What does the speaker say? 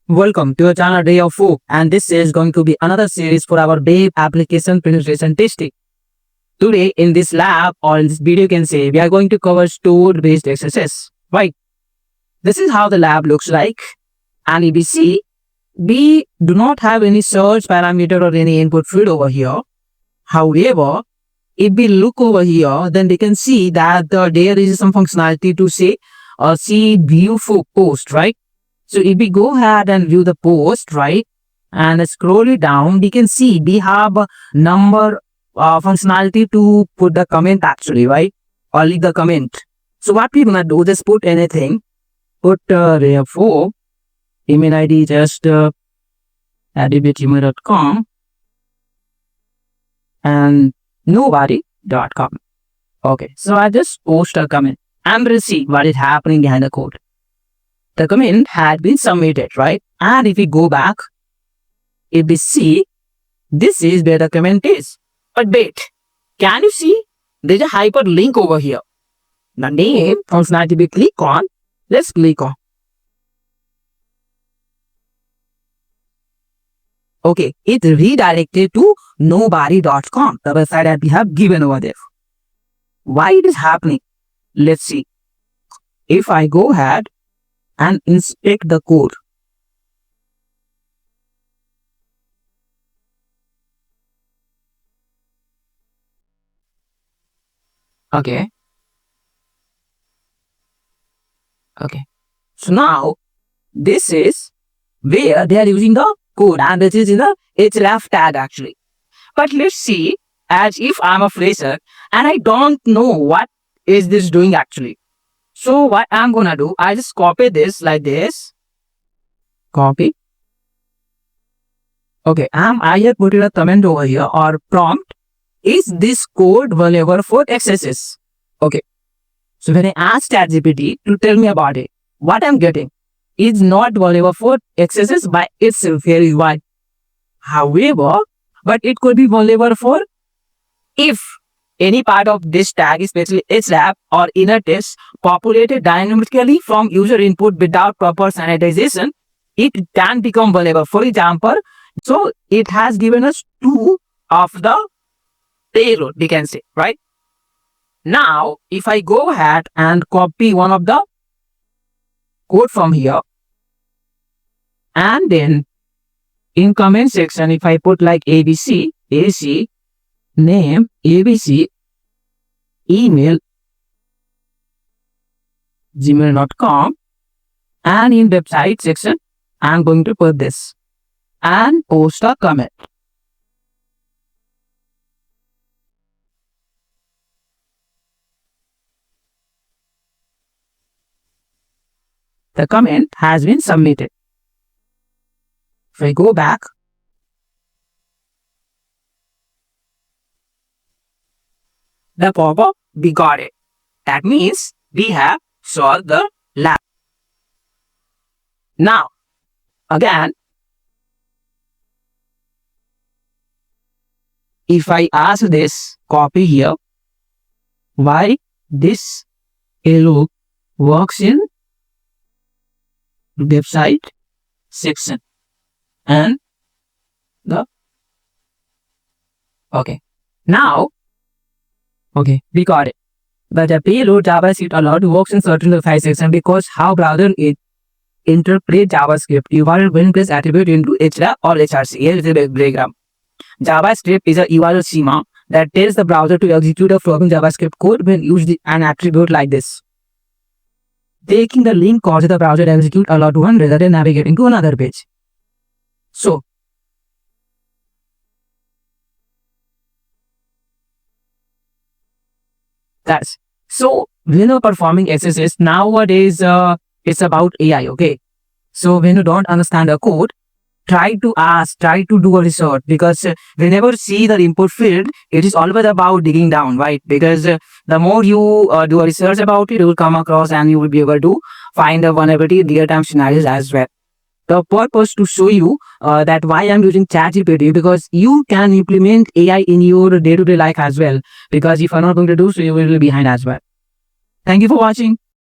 Welcome to your channel Day of Food, and this is going to be another series for our web application penetration testing. Today in this lab or in this video you can say we are going to cover stored-based XSS. Right? This is how the lab looks like, and if we see, we do not have any search parameter or any input field over here. However, if we look over here, then we can see that there is some functionality to say see view for post, right? So if we go ahead and view the post, right, and scroll it down, we can see we have a number functionality to put the comment actually, right, or leave the comment. So what we're gonna do, just put anything, put therefore email ID just @gmail.com and nobody.com. Okay, so I just post a comment and we'll see what is happening behind the code. The comment had been submitted, right? And if we go back, if we see, this is where the comment is. But wait, can you see? There's a hyperlink over here. The name functionality we click on. Let's click on. Okay, it redirected to nobody.com, the website that we have given over there. Why it is happening? Let's see. If I go ahead and inspect the code, okay, so now this is where they are using the code, and this is in the href tag actually. But let's see, as if I'm a fresher and I don't know what is this doing actually. So what I'm gonna do, I just copy this like this. Copy. Okay, I have put in a comment over here or prompt. Is this code vulnerable for XSS? Okay. So when I ask ChatGPT to tell me about it, what I'm getting is not vulnerable for XSS by itself. Here is why. However, but it could be vulnerable for if any part of this tag, especially href or inner text, populated dynamically from user input without proper sanitization, it can become vulnerable. For example, so it has given us 2 of the payload, we can say, right? Now, if I go ahead and copy one of the code from here, and then in comment section, if I put like ABC, AC, name, ABC, email, gmail.com, and in website section, I'm going to put this and post a comment. The comment has been submitted. If I go back, the pop-up, we got it. That means we have solved the lab. Now, again, if I ask this, copy here, why this hello works in website section and the, okay, now, okay, we got it. But the payload JavaScript allowed works in certain website section because how browser it interpret JavaScript. URL when place attribute into href or HRC. Here is the diagram. JavaScript is a URL schema that tells the browser to execute a following JavaScript code when used an attribute like this. Taking the link causes the browser to execute allowed one rather than navigating to another page. So, that's so when you're performing XSS nowadays, it's about AI. Okay, so when you don't understand a code, try to ask, try to do a research, because whenever you see the input field, it is always about digging down, right? Because the more you do a research about it, you will come across and you will be able to find a vulnerability in real-time scenarios as well. The purpose to show you that why I'm using ChatGPT, because you can implement AI in your day-to-day life as well. Because if you're not going to do so, you will be behind as well. Thank you for watching.